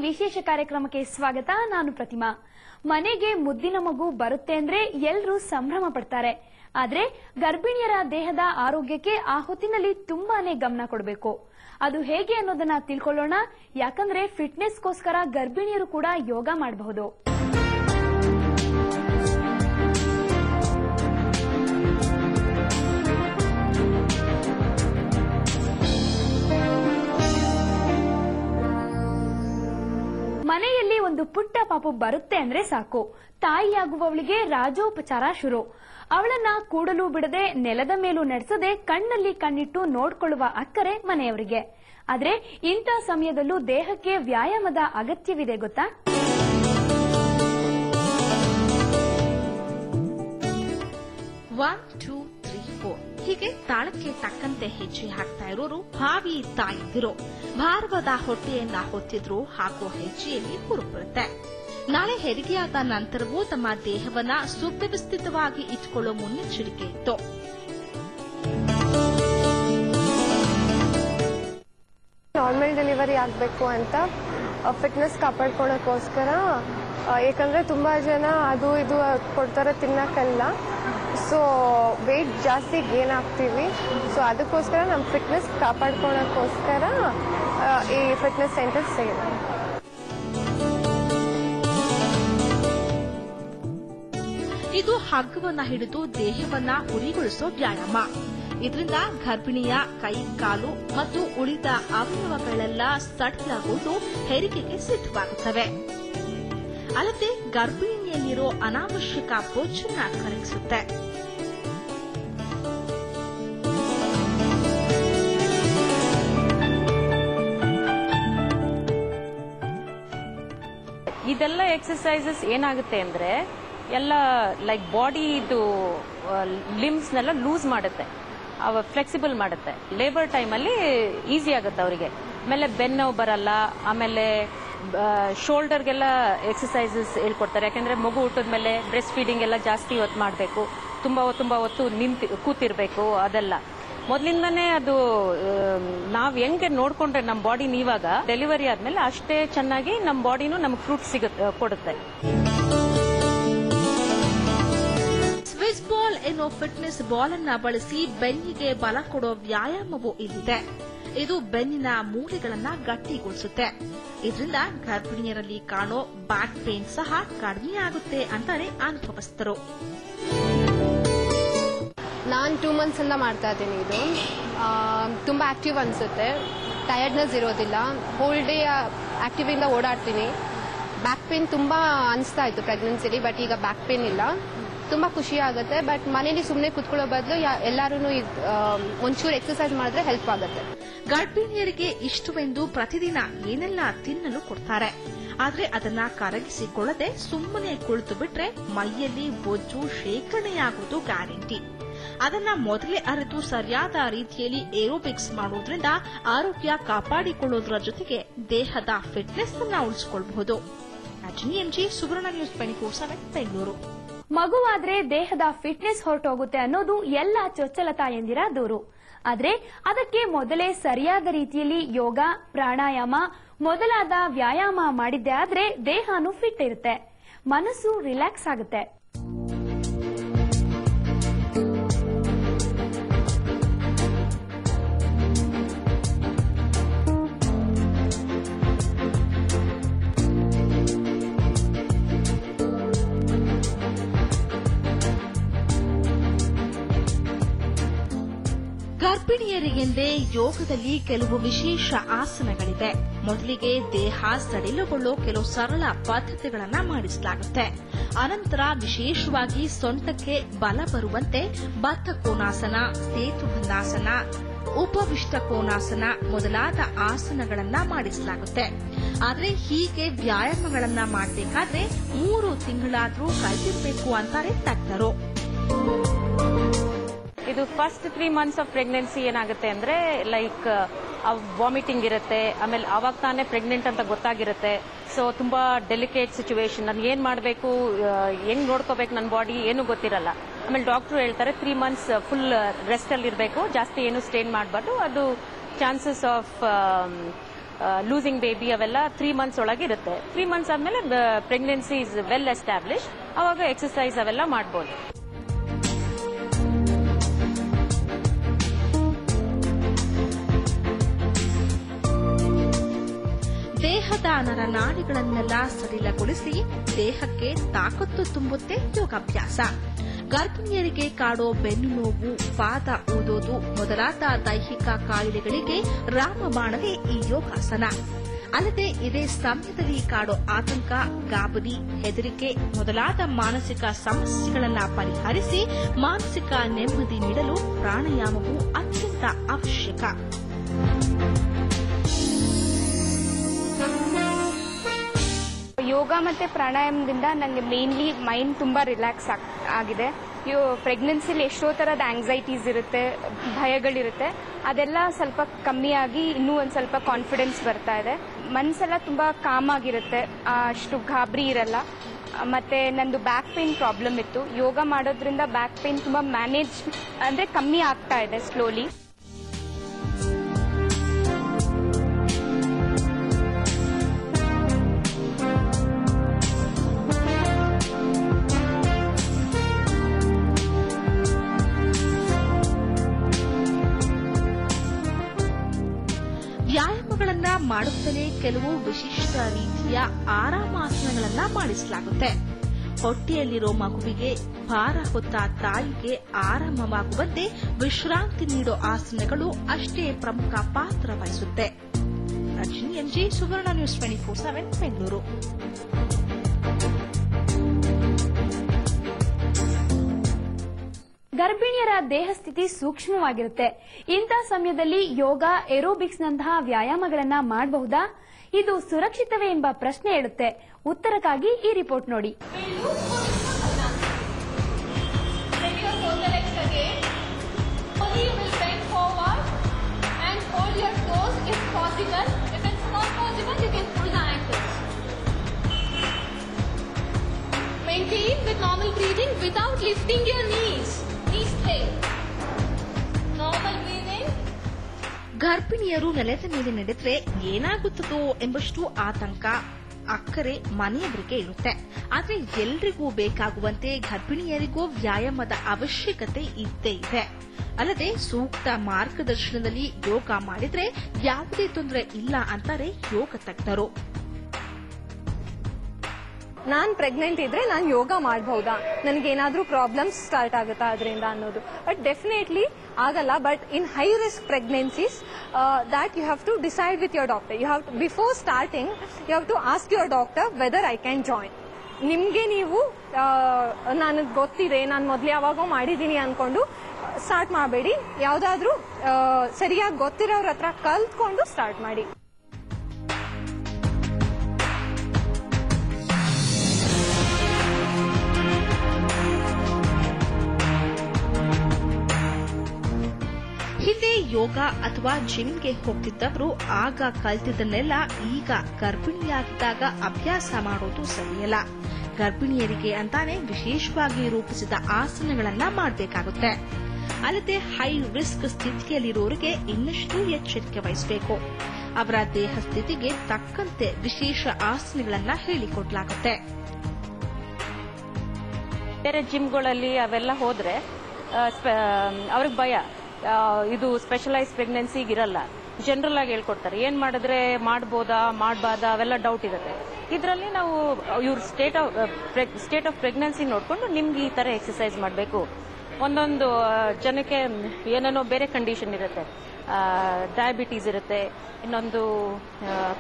ವಿಶೇಷ ಕಾರ್ಯಕ್ರಮಕ್ಕೆ ಸ್ವಾಗತ. ನಾನು ಪ್ರತಿಮಾ. ಮನೆಗೆ ಮುದ್ದಿನ ಮಗು ಬರುತ್ತೆ ಅಂದ್ರೆ ಎಲ್ಲರೂ ಸಂಭ್ರಮ ಪಡ್ತಾರೆ. ಆದ್ರೆ ಗರ್ಭಿಣಿಯರ ದೇಹದ ಆರೋಗ್ಯಕ್ಕೆ ಆ ಹೊತ್ತಿನಲ್ಲಿ ತುಂಬಾನೇ ಗಮನ ಕೊಡಬೇಕು. ಅದು ಹೇಗೆ ಅನ್ನೋದನ್ನ ತಿಳ್ಕೊಳ್ಳೋಣ. ಯಾಕಂದ್ರೆ ಫಿಟ್ನೆಸ್ಗೋಸ್ಕರ ಗರ್ಭಿಣಿಯರು ಕೂಡ ಯೋಗ ಮಾಡಬಹುದು. ಮನೆಯಲ್ಲಿ ಒಂದು ಪುಟ್ಟ ಪಾಪು ಬರುತ್ತೆ ಅಂದ್ರೆ ಸಾಕು, ತಾಯಿಯಾಗುವವಳಿಗೆ ರಾಜೋಪಚಾರ ಶುರು. ಅವಳನ್ನ ಕೂಡಲು ಬಿಡದೆ ನೆಲದ ಮೇಲೂ ನಡೆಸದೆ ಕಣ್ಣಲ್ಲಿ ಕಣ್ಣಿಟ್ಟು ನೋಡ್ಕೊಳ್ಳುವ ಅಕ್ಕರೆ ಮನೆಯವರಿಗೆ. ಆದ್ರೆ ಇಂಥ ಸಮಯದಲ್ಲೂ ದೇಹಕ್ಕೆ ವ್ಯಾಯಾಮದ ಅಗತ್ಯವಿದೆ ಗೊತ್ತಾ? ಒನ್, 2, 3, 4 ಹೀಗೆ ತಾಳಕ್ಕೆ ತಕ್ಕಂತೆ ಹೆಜ್ಜೆ ಹಾಕ್ತಾ ಇರೋರು ಭಾವಿ ತಾಯಿದಿರು. ಭಾರವಾದ ಹೊಟ್ಟೆಯನ್ನ ಹೊತ್ತಿದ್ರು ಹಾಕೋ ಹೆಜ್ಜೆಯಲ್ಲಿ ಹುರುಪಿರುತ್ತೆ. ನಾಳೆ ಹೆರಿಗೆಯಾದ ನಂತರವೂ ತಮ್ಮ ದೇಹವನ್ನ ಸುವ್ಯವಸ್ಥಿತವಾಗಿ ಇಟ್ಕೊಳ್ಳೋ ಮುನ್ನೆಚ್ಚರಿಕೆ ಇತ್ತು. ನಾರ್ಮಲ್ ಡೆಲಿವರಿ ಆಗಬೇಕು ಅಂತ ಫಿಟ್ನೆಸ್ ಕಾಪಾಡ್ಕೊಳ್ಳೋಕ್ಕೋಸ್ಕರ, ಯಾಕಂದ್ರೆ ತುಂಬಾ ಜನ ಅದು ಇದು ಕೊಡ್ತಾರೆ ತಿನ್ನಕ್ಕೆಲ್ಲ, ಸೊ ವೆಯ್ಟ್ ಜಾಸ್ತಿ ಗೇನ್ ಆಗ್ತೀವಿ. ಸೊ ಅದಕ್ಕೋಸ್ಕರ ನಮ್ಮ ಫಿಟ್ನೆಸ್ ಕಾಪಾಡ್ಕೊಳ್ಳೋಕ್ಕೋಸ್ಕರ ಈ ಫಿಟ್ನೆಸ್ ಸೆಂಟರ್ ಸಿಗುತ್ತೆ. ಇದು ಹಗ್ಗವನ್ನ ಹಿಡಿದು ದೇಹವನ್ನ ಉರಿಗೊಳಿಸೋ ವ್ಯಾಯಾಮ. ಇದರಿಂದ ಗರ್ಭಿಣಿಯ ಕೈ, ಕಾಲು ಮತ್ತು ಉಳಿದ ಅವಯವಗಳೆಲ್ಲ ಸಡಿಲಗೊಂಡು ಹೆರಿಗೆಗೆ ಸಿದ್ಧವಾಗುತ್ತವೆ. ಅಲ್ಲದೆ ಗರ್ಭಿಣಿಯಲ್ಲಿರೋ ಅನಾವಶ್ಯಕ ಬೊಜ್ಜನ್ನ ಕರಗಿಸುತ್ತೆ. ಇದೆಲ್ಲ ಎಕ್ಸರ್ಸೈಸಸ್ ಏನಾಗುತ್ತೆ ಅಂದ್ರೆ ಎಲ್ಲ ಲೈಕ್ ಬಾಡಿದು ಲಿಮ್ಸ್ನೆಲ್ಲ ಲೂಸ್ ಮಾಡುತ್ತೆ, ಫ್ಲೆಕ್ಸಿಬಲ್ ಮಾಡುತ್ತೆ. ಲೇಬರ್ ಟೈಮಲ್ಲಿ ಈಸಿ ಆಗುತ್ತೆ ಅವರಿಗೆ. ಆಮೇಲೆ ಬೆನ್ನು ಬರಲ್ಲ. ಆಮೇಲೆ ಶೋಲ್ಡರ್ಗೆಲ್ಲ ಎಕ್ಸರ್ಸೈಸಸ್ ಹೇಳ್ಕೊಡ್ತಾರೆ. ಯಾಕಂದ್ರೆ ಮಗು ಹುಟ್ಟಿದ್ಮೇಲೆ ಬ್ರೆಸ್ಟ್ ಫೀಡಿಂಗ್ ಎಲ್ಲ ಜಾಸ್ತಿ ಹೊತ್ತು ಮಾಡಬೇಕು, ತುಂಬಾ ಹೊತ್ತು ಕೂತಿರ್ಬೇಕು. ಅದೆಲ್ಲ ಮೊದಲಿಂದಾನೇ ಅದು ನಾವ್ ಹೆಂಗೆ ನೋಡ್ಕೊಂಡ್ರೆ ನಮ್ಮ ಬಾಡಿನ ಇವಾಗ ಡೆಲಿವರಿ ಆದ್ಮೇಲೆ ಅಷ್ಟೇ ಚೆನ್ನಾಗಿ ನಮ್ಮ ಬಾಡಿನೂ ನಮ್ಗೆ ಫ್ರೂಟ್ ಕೊಡುತ್ತೆ. ಸ್ವಿಸ್ ಬಾಲ್ ಎನ್ನೋ ಫಿಟ್ನೆಸ್ ಬಾಲ್ ಅನ್ನ ಬಳಸಿ ಬೆನ್ನಿಗೆ ಬಲ ಕೊಡೋ ವ್ಯಾಯಾಮವೂ ಇಲ್ಲಿದೆ. ಇದು ಬೆನ್ನಿನ ಮೂಳೆಗಳನ್ನ ಗಟ್ಟಿಗೊಳಿಸುತ್ತೆ. ಇದರಿಂದ ಗರ್ಭಿಣಿಯರಲ್ಲಿ ಕಾಣೋ ಬ್ಯಾಕ್ ಪೇನ್ ಸಹ ಕಡಿಮೆ ಆಗುತ್ತೆ ಅಂತಾರೆ ಅನುಭವಸ್ಥರು. ನಾನು 2 months ಎಲ್ಲ ಮಾಡ್ತಾ ಇದ್ದೀನಿ. ಇದು ತುಂಬ ಆಕ್ಟಿವ್ ಅನಿಸುತ್ತೆ, ಟಯರ್ಡ್ನೆಸ್ ಇರೋದಿಲ್ಲ, ಹೋಲ್ ಡೇ ಆಕ್ಟಿವ್ ಇಂದ ಓಡಾಡ್ತೀನಿ. ಬ್ಯಾಕ್ ಪೇನ್ ತುಂಬ ಅನಿಸ್ತಾ ಇತ್ತು ಪ್ರೆಗ್ನೆನ್ಸಿಲಿ, ಬಟ್ ಈಗ ಬ್ಯಾಕ್ ಪೇನ್ ಇಲ್ಲ. ತುಂಬ ಖುಷಿ ಆಗುತ್ತೆ. ಬಟ್ ಮನೇಲಿ ಸುಮ್ಮನೆ ಕುತ್ಕೊಳ್ಳೋ ಬದಲು ಎಲ್ಲರೂ ಒಂಚೂರು ಎಕ್ಸರ್ಸೈಸ್ ಮಾಡಿದ್ರೆ ಹೆಲ್ಪ್ ಆಗುತ್ತೆ. ಗರ್ಭಿಣಿಯರಿಗೆ ಇಷ್ಟವೆಂದು ಪ್ರತಿದಿನ ಏನೆಲ್ಲ ತಿನ್ನಲು ಕೊಡ್ತಾರೆ. ಆದ್ರೆ ಅದನ್ನ ಕರಗಿಸಿಕೊಳ್ಳದೆ ಸುಮ್ಮನೆ ಕುಳಿತು ಬಿಟ್ರೆ ಮೈಯಲ್ಲಿ ಬೊಜ್ಜು ಶೇಖರಣೆಯಾಗುವುದು ಗ್ಯಾರಂಟಿ. ಅದನ್ನ ಮೊದಲೇ ಅರಿತು ಸರಿಯಾದ ರೀತಿಯಲ್ಲಿ ಏರೋಬಿಕ್ಸ್ ಮಾಡೋದ್ರಿಂದ ಆರೋಗ್ಯ ಕಾಪಾಡಿಕೊಳ್ಳೋದ್ರ ಜೊತೆಗೆ ದೇಹದ ಫಿಟ್ನೆಸ್ ಅನ್ನ ಉಳಿಸಿಕೊಳ್ಳಬಹುದು. ಸುವರ್ಣ ನ್ಯೂಸ್ 24/7 ಬೆಂಗಳೂರು. ಮಗುವಾದ್ರೆ ದೇಹದ ಫಿಟ್ನೆಸ್ ಹೊರಟೋಗುತ್ತೆ ಅನ್ನೋದು ಎಲ್ಲ ಚೊಚ್ಚಲ ತಾಯಂದಿರ ದೂರು. ಆದ್ರೆ ಅದಕ್ಕೆ ಮೊದಲೇ ಸರಿಯಾದ ರೀತಿಯಲ್ಲಿ ಯೋಗ, ಪ್ರಾಣಾಯಾಮ ಮೊದಲಾದ ವ್ಯಾಯಾಮ ಮಾಡಿದ್ದೆ ಆದ್ರೆ ದೇಹನೂ ಫಿಟ್ ಇರುತ್ತೆ, ಮನಸ್ಸು ರಿಲ್ಯಾಕ್ಸ್ ಆಗುತ್ತೆ. ಗರ್ಭಿಣಿಯರಿಗೆಂದೇ ಯೋಗದಲ್ಲಿ ಕೆಲವು ವಿಶೇಷ ಆಸನಗಳಿವೆ. ಮೊದಲಿಗೆ ದೇಹ ಸಡಿಲಗೊಳ್ಳೋ ಕೆಲವು ಸರಳ ಪದ್ಧತಿಗಳನ್ನ ಮಾಡಿಸಲಾಗುತ್ತೆ. ಅನಂತರ ವಿಶೇಷವಾಗಿ ಸೊಂಟಕ್ಕೆ ಬಲ ಬರುವಂತೆ ಬದ್ಧ ಕೋನಾಸನ, ಸೇತುಬಂಧಾಸನ, ಉಪವಿಷ್ಟ ಕೋನಾಸನ ಮೊದಲಾದ ಆಸನಗಳನ್ನ ಮಾಡಿಸಲಾಗುತ್ತೆ. ಆದ್ರೆ ಹೀಗೆ ವ್ಯಾಯಾಮಗಳನ್ನ ಮಾಡಬೇಕಾದ್ರೆ 3 ತಿಂಗಳಾದ್ರೂ ಕಳೆದಿರಬೇಕು ಅಂತಾರೆ ತಜ್ಞರು. ಇದು ಫಸ್ಟ್ 3 months ಆಫ್ ಪ್ರೆಗ್ನೆನ್ಸಿ ಏನಾಗುತ್ತೆ ಅಂದ್ರೆ ಲೈಕ್ ವಾಮಿಟಿಂಗ್ ಇರುತ್ತೆ. ಆಮೇಲೆ ಅವಾಗ ತಾನೇ ಪ್ರೆಗ್ನೆಂಟ್ ಅಂತ ಗೊತ್ತಾಗಿರುತ್ತೆ. ಸೊ ತುಂಬಾ ಡೆಲಿಕೇಟ್ ಸಿಚುವೇಶನ್. ನಾನು ಏನ್ ಮಾಡಬೇಕು, ಹೆಂಗ್ ನೋಡ್ಕೋಬೇಕು ನನ್ನ ಬಾಡಿ ಏನು ಗೊತ್ತಿರಲ್ಲ. ಆಮೇಲೆ ಡಾಕ್ಟರ್ ಹೇಳ್ತಾರೆ 3 months ಫುಲ್ ರೆಸ್ಟ್ ಅಲ್ಲಿ ಇರಬೇಕು, ಜಾಸ್ತಿ ಏನು ಸ್ಟೇನ್ ಮಾಡಬಾರ್ದು. ಅದು ಚಾನ್ಸಸ್ ಆಫ್ ಲೂಸಿಂಗ್ ಬೇಬಿ ಅವೆಲ್ಲ 3 months ಒಳಗೆ ಇರುತ್ತೆ. 3 months ಆದ್ಮೇಲೆ ಪ್ರೆಗ್ನೆನ್ಸಿ ಇಸ್ ವೆಲ್ ಎಸ್ಟಾಬ್ಲಿಷ್, ಅವಾಗ ಎಕ್ಸರ್ಸೈಸ್ ಅವೆಲ್ಲ ಮಾಡಬಹುದು. ದೇಹದ ನರನಾಡಿಗಳನ್ನೆಲ್ಲ ಸಡಿಲಗೊಳಿಸಿ ದೇಹಕ್ಕೆ ತಾಕತ್ತು ತುಂಬುತ್ತೆ ಯೋಗಾಭ್ಯಾಸ. ಗರ್ಭಿಣಿಯರಿಗೆ ಕಾಡೋ ಬೆನ್ನು ನೋವು, ಪಾದ ಊದೋದು ಮೊದಲಾದ ದೈಹಿಕ ಕಾಯಿಲೆಗಳಿಗೆ ರಾಮಬಾಣವೇ ಈ ಯೋಗಾಸನ. ಅಲ್ಲದೆ ಇದೇ ಸಮಯದಲ್ಲಿ ಕಾಡೋ ಆತಂಕ, ಗಾಬರಿ, ಹೆದರಿಕೆ ಮೊದಲಾದ ಮಾನಸಿಕ ಸಮಸ್ಯೆಗಳನ್ನು ಪರಿಹರಿಸಿ ಮಾನಸಿಕ ನೆಮ್ಮದಿ ನೀಡಲು ಪ್ರಾಣಾಯಾಮವು ಅತ್ಯಂತ ಅವಶ್ಯಕ. ಯೋಗ ಮತ್ತೆ ಪ್ರಾಣಾಯಾಮದಿಂದ ನನಗೆ ಮೇನ್ಲಿ ಮೈಂಡ್ ತುಂಬಾ ರಿಲ್ಯಾಕ್ಸ್ ಆಗಿದೆ. ಪ್ರೆಗ್ನೆನ್ಸಿಲಿ ಎಷ್ಟೋ ತರದ ಆಂಗ್ಸೈಟೀಸ್ ಇರುತ್ತೆ, ಭಯಗಳಿರುತ್ತೆ, ಅದೆಲ್ಲ ಸ್ವಲ್ಪ ಕಮ್ಮಿ ಆಗಿ ಇನ್ನೂ ಒಂದ್ ಸ್ವಲ್ಪ ಕಾನ್ಫಿಡೆನ್ಸ್ ಬರ್ತಾ ಇದೆ. ಮನಸ್ಸೆಲ್ಲ ತುಂಬಾ ಕಾಮ್ ಆಗಿರುತ್ತೆ, ಅಷ್ಟು ಗಾಬರಿ ಇರಲ್ಲ. ಮತ್ತೆ ನಂದು ಬ್ಯಾಕ್ ಪೇನ್ ಪ್ರಾಬ್ಲಮ್ ಇತ್ತು. ಯೋಗ ಮಾಡೋದ್ರಿಂದ ಬ್ಯಾಕ್ ಪೇನ್ ತುಂಬಾ ಮ್ಯಾನೇಜ್ ಅಂದ್ರೆ ಕಮ್ಮಿ ಆಗ್ತಾ ಇದೆ ಸ್ಲೋಲಿ. ವ್ಯಾಯಾಮಗಳನ್ನ ಮಾಡುತ್ತಲೇ ಕೆಲವು ವಿಶಿಷ್ಟ ರೀತಿಯ ಆರಾಮಾಸನಗಳನ್ನ ಮಾಡಿಸಲಾಗುತ್ತೆ. ಹೊಟ್ಟೆಯಲ್ಲಿರೋ ಮಗುವಿಗೆ, ಭಾರ ಹೊತ್ತ ತಾಯಿಗೆ ಆರಾಮವಾಗುವಂತೆ ವಿಶ್ರಾಂತಿ ನೀಡೋ ಆಸನಗಳು ಅಷ್ಟೇ ಪ್ರಮುಖ ಪಾತ್ರ ವಹಿಸುತ್ತೆ. ರಜನಿ ಎಂಜಿ, ಸುವರ್ಣ ನ್ಯೂಸ್ 24/7 ಬೆಂಗಳೂರು. ಗರ್ಭಿಣಿಯರ ದೇಹ ಸ್ಥಿತಿ ಸೂಕ್ಷ್ಮವಾಗಿರುತ್ತೆ. ಇಂಥ ಸಮಯದಲ್ಲಿ ಯೋಗ, ಏರೋಬಿಕ್ಸ್ ನಂತಹ ವ್ಯಾಯಾಮಗಳನ್ನ ಮಾಡಬಹುದಾ? ಇದು ಸುರಕ್ಷಿತವೇ ಎಂಬ ಪ್ರಶ್ನೆ ಹೇಳುತ್ತೆ. ಉತ್ತರಕ್ಕಾಗಿ ಈ ರಿಪೋರ್ಟ್ ನೋಡಿ. Maintain with normal breathing without lifting your knees. Knees straight. Normal breathing. ಗರ್ಭಿಣಿಯರು ನೆಲದ ಮೇಲೆ ನಡೆದ್ರೆ ಏನಾಗುತ್ತದೋ ಎಂಬಷ್ಟು ಆತಂಕ, ಅಕ್ಕರೆ ಮನೆಯವರಿಗೆ ಇರುತ್ತೆ. ಆದ್ರೆ ಎಲ್ರಿಗೂ ಬೇಕಾಗುವಂತೆ ಗರ್ಭಿಣಿಯರಿಗೂ ವ್ಯಾಯಾಮದ ಅವಶ್ಯಕತೆ ಇದ್ದೇ ಇದೆ. ಅಲ್ಲದೆ ಸೂಕ್ತ ಮಾರ್ಗದರ್ಶನದಲ್ಲಿ ಯೋಗ ಮಾಡಿದ್ರೆ ಯಾವುದೇ ತೊಂದರೆ ಇಲ್ಲ ಅಂತಾರೆ ಯೋಗ ತಜ್ಞರು. ನಾನು ಪ್ರೆಗ್ನೆಂಟ್ ಇದ್ರೆ ನಾನು ಯೋಗ ಮಾಡಬಹುದಾ, ನನಗೇನಾದ್ರೂ ಪ್ರಾಬ್ಲಮ್ಸ್ ಸ್ಟಾರ್ಟ್ ಆಗುತ್ತಾ ಅದರಿಂದ ಅನ್ನೋದು. ಬಟ್ ಡೆಫಿನೆಟ್ಲಿ ಆಗಲ್ಲ. But in high risk pregnancies that you have to decide with your doctor. You have to, before starting, you have to ask your doctor whether I can join. ನಿಮಗೆ ನೀವು ನನಗೆ ಗೊತ್ತಿದೆ, ನಾನು ಮೊದಲು ಯಾವಾಗೋ ಮಾಡಿದ್ದೀನಿ ಅನ್ಕೊಂಡು ಸ್ಟಾರ್ಟ್ ಮಾಡಬೇಡಿ. ಯಾವುದಾದ್ರೂ ಸರಿಯಾಗಿ ಗೊತ್ತಿರೋರ ಹತ್ರ ಕಲ್ತ್ಕೊಂಡು ಸ್ಟಾರ್ಟ್ ಮಾಡಿ. ಹಿಂದೆ ಯೋಗ ಅಥವಾ ಜಿಮ್ಗೆ ಹೋಗ್ತಿದ್ದವರು ಆಗ ಕಲ್ತಿದ್ದನ್ನೆಲ್ಲ ಈಗ ಗರ್ಭಿಣಿಯಾಗಿದ್ದಾಗ ಅಭ್ಯಾಸ ಮಾಡೋದು ಸರಿಯಲ್ಲ. ಗರ್ಭಿಣಿಯರಿಗೆ ಅಂತಾನೆ ವಿಶೇಷವಾಗಿ ರೂಪಿಸಿದ ಆಸನಗಳನ್ನ ಮಾಡಬೇಕಾಗುತ್ತೆ. ಅಲ್ಲದೆ ಹೈ ರಿಸ್ಕ್ ಸ್ಥಿತಿಯಲ್ಲಿರೋರಿಗೆ ಇನ್ನಷ್ಟು ಎಚ್ಚರಿಕೆ ವಹಿಸಬೇಕು. ಅವರ ದೇಹ ಸ್ಥಿತಿಗೆ ತಕ್ಕಂತೆ ವಿಶೇಷ ಆಸನಗಳನ್ನ ಹೇಳಿಕೊಡ್ಲಾಗುತ್ತೆ. ಬೇರೆ ಜಿಮ್ಗಳಲ್ಲಿ ಅವೆಲ್ಲ ಹೋದ್ರೆ ಅವ್ರಿಗೆ ಭಯ, ಇದು ಸ್ಪೆಷಲೈಸ್ ಪ್ರೆಗ್ನೆನ್ಸಿಗೆ ಇರಲ್ಲ. ಜನರಲ್ ಆಗಿ ಹೇಳ್ಕೊಡ್ತಾರೆ, ಏನ್ ಮಾಡಿದ್ರೆ ಮಾಡಬಹುದಾ ಮಾಡಬಾರ್ದಾ ಅವೆಲ್ಲ ಡೌಟ್ ಇರುತ್ತೆ. ಇದರಲ್ಲಿ ನಾವು ಇವ್ರ ಸ್ಟೇಟ್ ಆಫ್ ಪ್ರೆಗ್ನೆನ್ಸಿ ನೋಡ್ಕೊಂಡು ನಿಮ್ಗೆ ಈ ತರ ಎಕ್ಸರ್ಸೈಸ್ ಮಾಡಬೇಕು. ಒಂದೊಂದು ಜನಕ್ಕೆ ಏನೇನೋ ಬೇರೆ ಕಂಡೀಷನ್ ಇರುತ್ತೆ, ಡಯಾಬಿಟೀಸ್ ಇರುತ್ತೆ, ಇನ್ನೊಂದು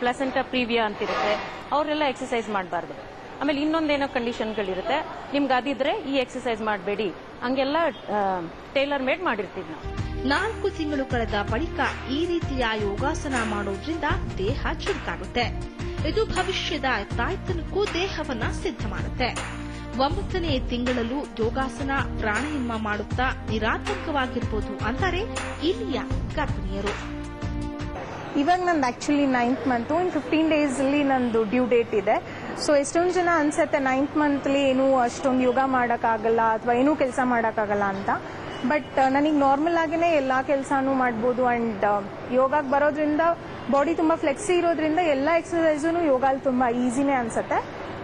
ಪ್ಲಸೆಂಟಾ ಪ್ರೀವಿಯಾ ಅಂತಿರುತ್ತೆ, ಅವರೆಲ್ಲ ಎಕ್ಸರ್ಸೈಸ್ ಮಾಡಬಾರ್ದು. ಆಮೇಲೆ ಇನ್ನೊಂದೇನೋ ಕಂಡೀಷನ್ಗಳಿರುತ್ತೆ, ನಿಮ್ಗೆ ಅದಿದ್ರೆ ಈ ಎಕ್ಸರ್ಸೈಸ್ ಮಾಡಬೇಡಿ, ಹಂಗೆಲ್ಲ ಟೇಲರ್ ಮೇಡ್ ಮಾಡಿರ್ತೀವಿ ನಾವು. 4 ತಿಂಗಳು ಕಳೆದ ಬಳಿಕ ಈ ರೀತಿಯ ಯೋಗಾಸನ ಮಾಡೋದ್ರಿಂದ ದೇಹ ಚುರುಕಾಗುತ್ತೆ. ಇದು ಭವಿಷ್ಯದ ತಾಯ್ತನಕ್ಕೂ ದೇಹವನ್ನ ಸಿದ್ಧ ಮಾಡುತ್ತೆ. 9ನೇ ತಿಂಗಳಲ್ಲೂ ಯೋಗಾಸನ, ಪ್ರಾಣಾಯಾಮ ಮಾಡುತ್ತಾ ನಿರಾತಂಕವಾಗಿರ್ಬೋದು ಅಂತಾರೆ ಇಲ್ಲಿಯ ಗರ್ಭಿಣಿಯರು. ಇವಾಗ ನಂದು ಆಕ್ಚುಲಿ 9th ಮಂತ್, ಇನ್ 15 days ಅಲ್ಲಿ ನಂದು ಡ್ಯೂ ಡೇಟ್ ಇದೆ. ಸೊ ಎಷ್ಟೊಂದು ಜನ ಅನ್ಸುತ್ತೆ 9th ಮಂತ್ಲಿ ಏನು ಅಷ್ಟೊಂದು ಯೋಗ ಮಾಡೋಕ್ಕಾಗಲ್ಲ ಅಥವಾ ಏನೂ ಕೆಲಸ ಮಾಡೋಕ್ಕಾಗಲ್ಲ ಅಂತ. ಬಟ್ ನನಗೆ ನಾರ್ಮಲ್ ಆಗಿನೇ ಎಲ್ಲ ಕೆಲಸನೂ ಮಾಡ್ಬೋದು. ಅಂಡ್ ಯೋಗಕ್ಕೆ ಬರೋದ್ರಿಂದ ಬಾಡಿ ತುಂಬಾ ಫ್ಲೆಕ್ಸಿ ಇರೋದ್ರಿಂದ ಎಲ್ಲ ಎಕ್ಸರ್ಸೈಸು ಯೋಗ ತುಂಬಾ ಈಸಿನೇ ಅನ್ಸುತ್ತೆ.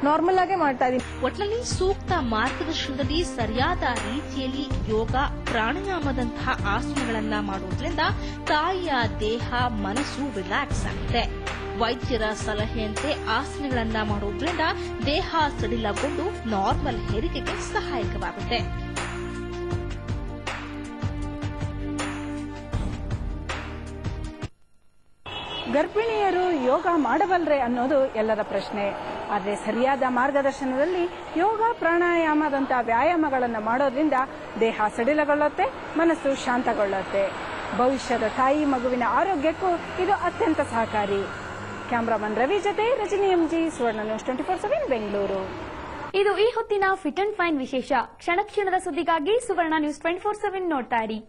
ನಾರ್ಮಲ್ ಆಗೇ ಮಾಡ್ತಾ ಇದೀನಿ. ಒಟ್ನಲ್ಲಿ ಸೂಕ್ತ ಮಾರ್ಗದರ್ಶನದಲ್ಲಿ ಸರಿಯಾದ ರೀತಿಯಲ್ಲಿ ಯೋಗ ಪ್ರಾಣಾಯಾಮದಂತಹ ಆಸನಗಳನ್ನ ಮಾಡುವುದರಿಂದ ತಾಯಿಯ ದೇಹ ಮನಸ್ಸು ರಿಲ್ಯಾಕ್ಸ್ ಆಗುತ್ತೆ. ವೈದ್ಯರ ಸಲಹೆಯಂತೆ ಆಸನಗಳನ್ನ ಮಾಡುವುದರಿಂದ ದೇಹ ಸಡಿಲಗೊಂಡು ನಾರ್ಮಲ್ ಹೆರಿಗೆಗೆ ಸಹಾಯಕವಾಗುತ್ತೆ. ಗರ್ಭಿಣಿಯರು ಯೋಗ ಮಾಡಬಲ್ಲರೆ ಅನ್ನೋದು ಎಲ್ಲರ ಪ್ರಶ್ನೆ. ಆದರೆ ಸರಿಯಾದ ಮಾರ್ಗದರ್ಶನದಲ್ಲಿ ಯೋಗ ಪ್ರಾಣಾಯಾಮದಂತಹ ವ್ಯಾಯಾಮಗಳನ್ನು ಮಾಡೋದ್ರಿಂದ ದೇಹ ಸಡಿಲಗೊಳ್ಳುತ್ತೆ, ಮನಸ್ಸು ಶಾಂತಗೊಳ್ಳುತ್ತೆ. ಭವಿಷ್ಯದ ತಾಯಿ ಮಗುವಿನ ಆರೋಗ್ಯಕ್ಕೂ ಇದು ಅತ್ಯಂತ ಸಹಕಾರಿ. ಕ್ಯಾಮರಾಮನ್ ರವಿ ಜೊತೆ ರಜನಿ ಎಂಜಿ, ಸುವರ್ಣ ನ್ಯೂಸ್ 24/7 ಬೆಂಗಳೂರು. ಇದು ಈ ಹೊತ್ತಿನ ಫಿಟ್ ಅಂಡ್ ಫೈನ್ ವಿಶೇಷ. ಕ್ಷಣ ಕ್ಷಣದ ಸುದ್ದಿಗಾಗಿ ಸುವರ್ಣ ನ್ಯೂಸ್ 24/7 ನೋಡ್ತಾ ಇರಿ.